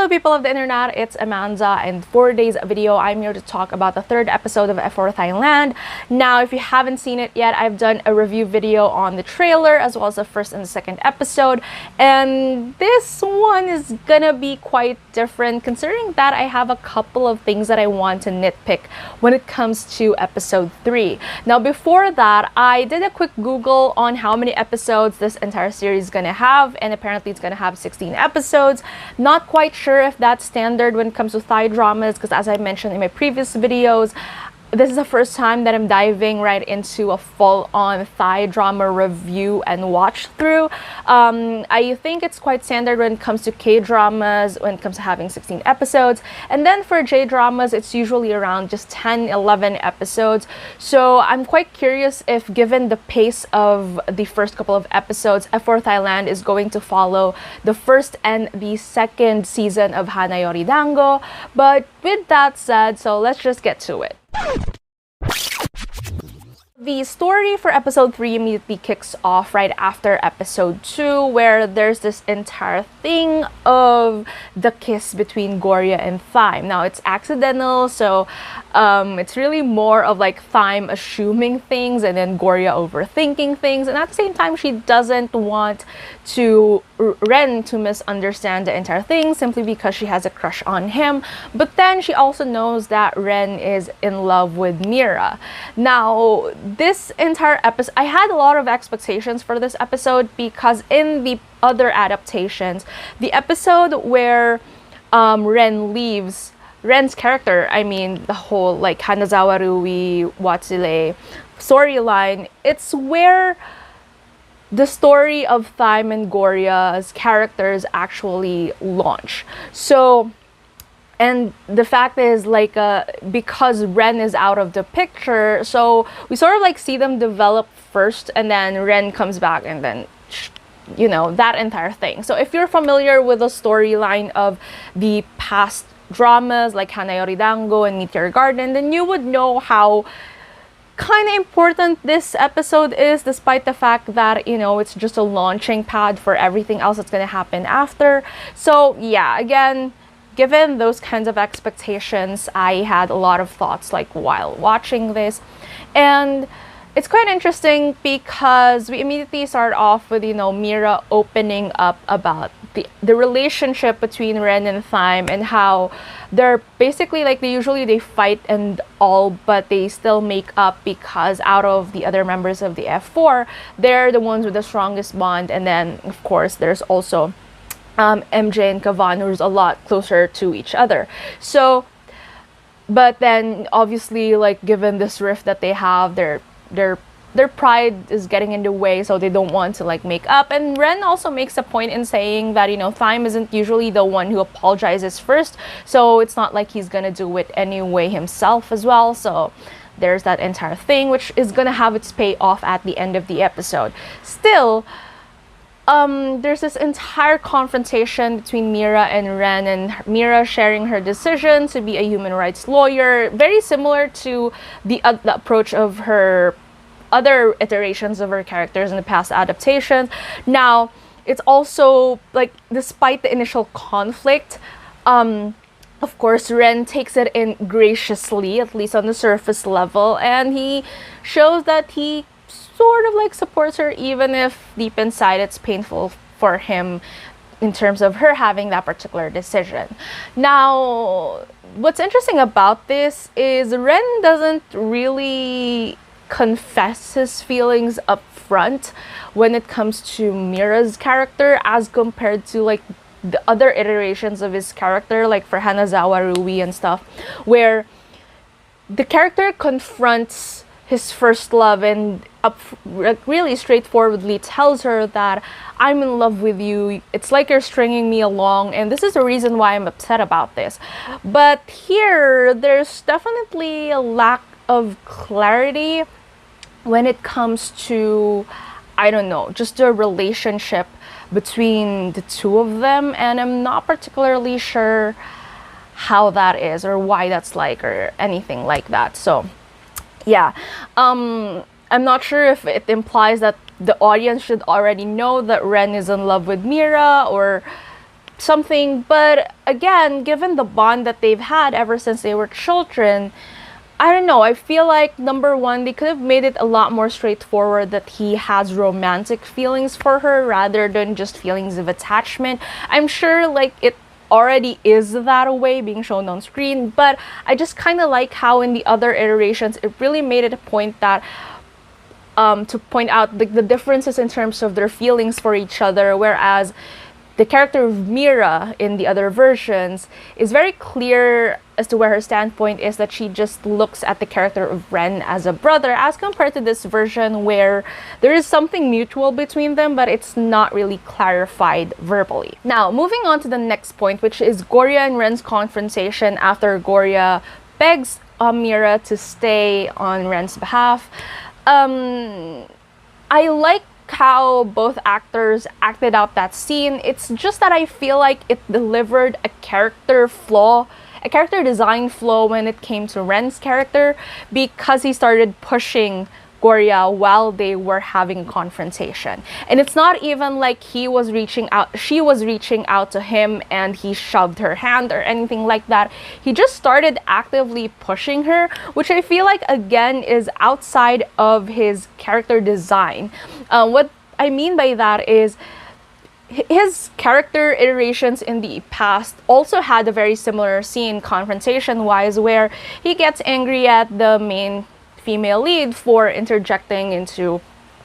Hello people of the internet, it's Amanda, and for today's video, I'm here to talk about the third episode of F4 Thailand. Now, if you haven't seen it yet, I've done a review video on the trailer as well as the first and the second episode, and this one is gonna be quite different considering that I have a couple of things that I want to nitpick when it comes to episode 3. Now, before that, I did a quick Google on how many episodes this entire series is gonna have, and apparently it's gonna have 16 episodes. Not quite sure if that's standard when it comes to Thai dramas, because as I mentioned in my previous videos, this is the first time that I'm diving right into a full-on Thai drama review and watch through. I think it's quite standard when it comes to K-dramas, when it comes to having 16 episodes. And then for J-dramas, it's usually around just 10, 11 episodes. So I'm quite curious if, given the pace of the first couple of episodes, F4 Thailand is going to follow the first and the second season of Hana, Yori, Dango. But with that said, so let's just get to it. The story for episode 3 immediately kicks off right after episode 2, where there's this entire thing of the kiss between Gorya and Thyme. Now, it's accidental, so it's really more of like Thyme assuming things and then Gorya overthinking things, and at the same time, she doesn't want Ren to misunderstand the entire thing simply because she has a crush on him. But then she also knows that Ren is in love with Mira. Now, this entire episode, I had a lot of expectations for this episode because in the other adaptations, the episode where Ren leaves, Ren's character, I mean the whole like Hanazawa-Rui, Watsile storyline, it's where the story of Thyme and Gorya's characters actually launch. So, and the fact is, like, because Ren is out of the picture, so we sort of like see them develop first, and then Ren comes back, and then, you know, that entire thing. So if you're familiar with the storyline of the past dramas like Hana, Yori, Dango and Meteor Garden, then you would know how kind of important this episode is, despite the fact that, you know, it's just a launching pad for everything else that's going to happen after. So yeah, again, given those kinds of expectations, I had a lot of thoughts like while watching this. And it's quite interesting because we immediately start off with, you know, Mira opening up about the relationship between Ren and Thyme and how they're basically like they fight and all, but they still make up because out of the other members of the F4, they're the ones with the strongest bond. And then of course there's also MJ and Kavin, who's a lot closer to each other. So, but then obviously, like, given this rift that they have, their pride is getting in the way, so they don't want to like make up. And Ren also makes a point in saying that, you know, Thyme isn't usually the one who apologizes first, so it's not like he's gonna do it anyway himself as well. So there's that entire thing, which is gonna have its payoff at the end of the episode. Still, there's this entire confrontation between Mira and Ren, and Mira sharing her decision to be a human rights lawyer, very similar to the approach of her other iterations of her characters in the past adaptations. Now, it's also like, despite the initial conflict, of course, Ren takes it in graciously, at least on the surface level, and he shows that he sort of like supports her, even if deep inside it's painful for him in terms of her having that particular decision. Now, what's interesting about this is Ren doesn't really confess his feelings up front when it comes to Mira's character as compared to like the other iterations of his character, like for Hanazawa-Rui and stuff, where the character confronts his first love and really straightforwardly tells her that I'm in love with you, it's like you're stringing me along, and this is the reason why I'm upset about this. But here, there's definitely a lack of clarity when it comes to, I don't know, just the relationship between the two of them, and I'm not particularly sure how that is or why that's like or anything like that. So yeah, I'm not sure if it implies that the audience should already know that Ren is in love with Mira, or something. But again, given the bond that they've had ever since they were children, I don't know, I feel like number one, they could have made it a lot more straightforward that he has romantic feelings for her rather than just feelings of attachment. I'm sure like it already is that way being shown on screen, but I just kind of like how in the other iterations it really made it a point that to point out the differences in terms of their feelings for each other, whereas the character of Mira in the other versions is very clear as to where her standpoint is, that she just looks at the character of Ren as a brother, as compared to this version where there is something mutual between them, but it's not really clarified verbally. Now, moving on to the next point, which is Gorya and Ren's confrontation after Gorya begs Mira to stay on Ren's behalf. I like how both actors acted out that scene. It's just that I feel like it delivered a character design flaw when it came to Ren's character, because he started pushing Gorya while they were having a confrontation. And it's not even like she was reaching out to him and he shoved her hand or anything like that. He just started actively pushing her, which I feel like again is outside of his character design. What I mean by that is his character iterations in the past also had a very similar scene confrontation wise, where he gets angry at the main female lead for interjecting into,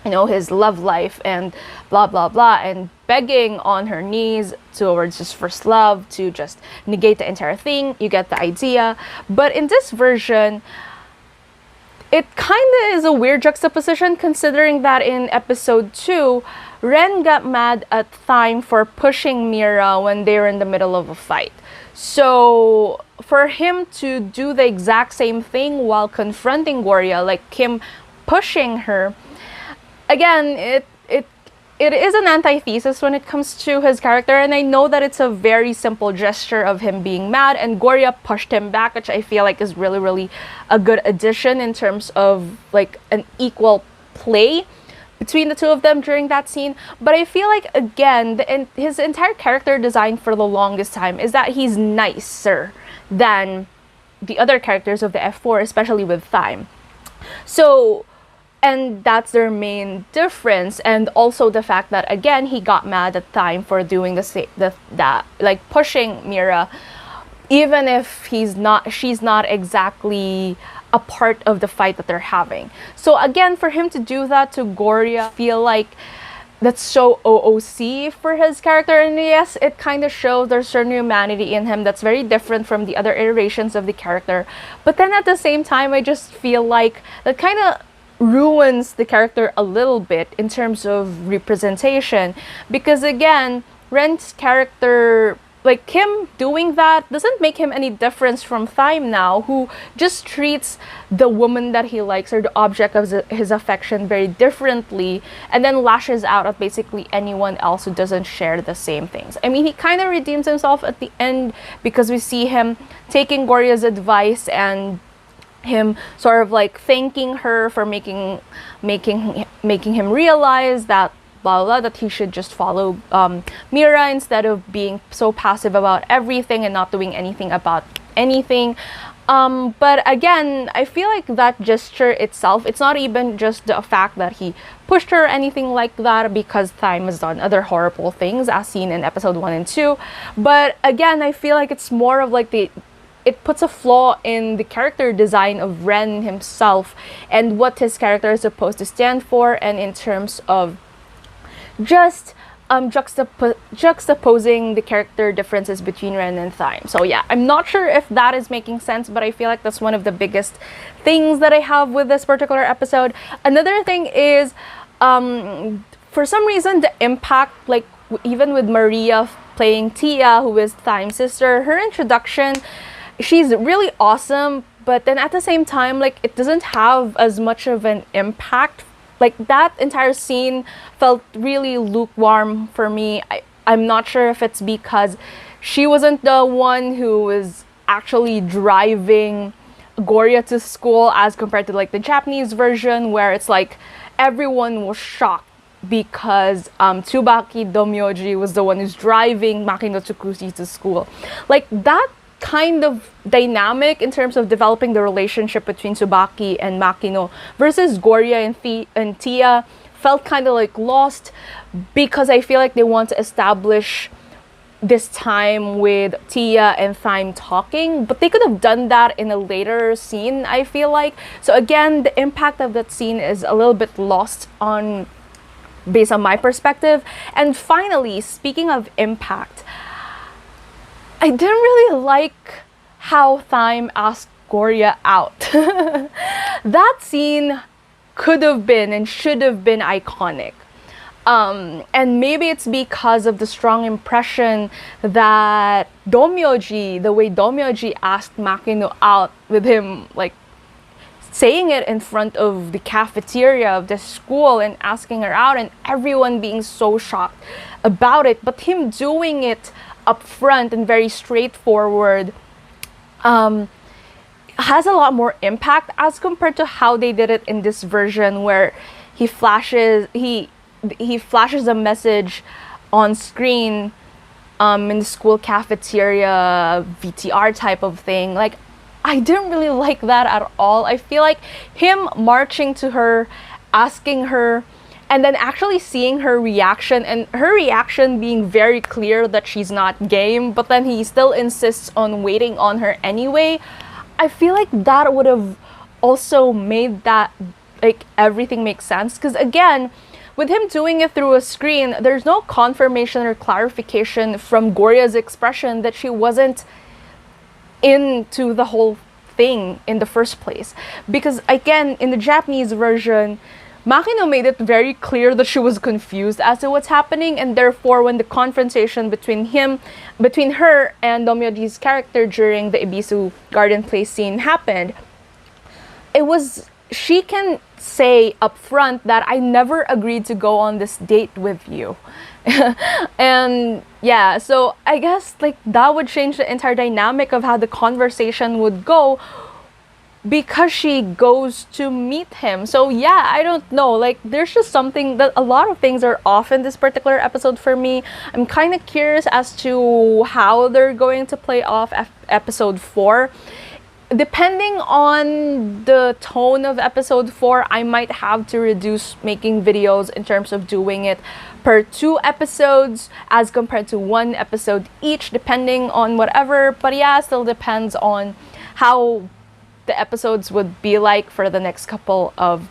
you know, his love life and blah blah blah, and begging on her knees towards his first love to just negate the entire thing. You get the idea. But in this version, it kind of is a weird juxtaposition, considering that in episode 2, Ren got mad at Thyme for pushing Mira when they were in the middle of a fight. So for him to do the exact same thing while confronting Gorya, like him pushing her, again, it is an antithesis when it comes to his character, and I know that it's a very simple gesture of him being mad, and Gorya pushed him back, which I feel like is really, really a good addition in terms of like an equal play between the two of them during that scene. But I feel like, again, his entire character design for the longest time is that he's nicer than the other characters of the F4, especially with Thyme. So, and that's their main difference. And also the fact that, again, he got mad at Thyme for doing that, like pushing Mira, even if she's not exactly a part of the fight that they're having. So again, for him to do that to Gorya, I feel like that's so OOC for his character. And yes, it kind of shows there's certain humanity in him that's very different from the other iterations of the character. But then at the same time, I just feel like that kind of ruins the character a little bit in terms of representation, because again, Ren's character, like him doing that, doesn't make him any difference from Thyme now, who just treats the woman that he likes or the object of his affection very differently, and then lashes out at basically anyone else who doesn't share the same things. I mean, he kind of redeems himself at the end, because we see him taking Gorya's advice and him sort of like thanking her for making him realize that blah blah, that he should just follow Mira instead of being so passive about everything and not doing anything about anything. But again, I feel like that gesture itself, it's not even just the fact that he pushed her or anything like that, because Thyme has done other horrible things as seen in episode 1 and 2. But again, I feel like it's more of like it puts a flaw in the character design of Ren himself and what his character is supposed to stand for, and in terms of just juxtaposing the character differences between Ren and Thyme. So yeah, I'm not sure if that is making sense, but I feel like that's one of the biggest things that I have with this particular episode. Another thing is, for some reason, the impact, like even with Maria playing Tia, who is Thyme's sister, her introduction, she's really awesome, but then at the same time, like it doesn't have as much of an impact. Like that entire scene felt really lukewarm for me. I'm not sure if it's because she wasn't the one who was actually driving Gorya to school, as compared to like the Japanese version, where it's like everyone was shocked because Tsubaki Domyoji was the one who's driving Makino Tsukushi to school. Like that kind of dynamic in terms of developing the relationship between Tsubaki and Makino versus Gorya and Tia felt kind of like lost, because I feel like they want to establish this time with Tia and Thyme talking, but they could have done that in a later scene, I feel like. So again, the impact of that scene is a little bit lost on based on my perspective. And finally, speaking of impact, I didn't really like how Thyme asked Gorya out. That scene could have been and should have been iconic. And maybe it's because of the strong impression that Domyoji, the way Domyoji asked Makino out, with him like saying it in front of the cafeteria of the school and asking her out, and everyone being so shocked about it, but him doing it up front and very straightforward has a lot more impact as compared to how they did it in this version, where he flashes a message on screen in the school cafeteria, VTR type of thing. Like, I didn't really like that at all. I feel like him marching to her, asking her, and then actually seeing her reaction, and her reaction being very clear that she's not game, but then he still insists on waiting on her anyway. I feel like that would have also made that, like, everything make sense. Because again, with him doing it through a screen, there's no confirmation or clarification from Gorya's expression that she wasn't into the whole thing in the first place. Because again, in the Japanese version, Makino made it very clear that she was confused as to what's happening, and therefore when the confrontation between her and Domyoji's character during the Ibisu Garden Place scene happened, she can say up front that I never agreed to go on this date with you. And yeah, so I guess like that would change the entire dynamic of how the conversation would go, because she goes to meet him. So yeah, I don't know, like there's just something that a lot of things are off in this particular episode for me. I'm kind of curious as to how they're going to play off episode 4. Depending on the tone of episode 4, I might have to reduce making videos in terms of doing it per 2 episodes as compared to 1 episode each, depending on whatever. But yeah, it still depends on how the episodes would be like for the next couple of,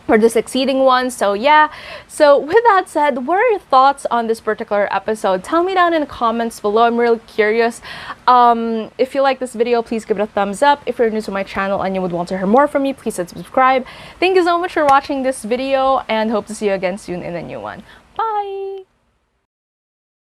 for the succeeding ones. So yeah, so with that said, what are your thoughts on this particular episode? Tell me down in the comments below. I'm really curious. If you like this video, please give it a thumbs up. If you're new to my channel and you would want to hear more from me, please subscribe. Thank you so much for watching this video, and hope to see you again soon in a new one. Bye!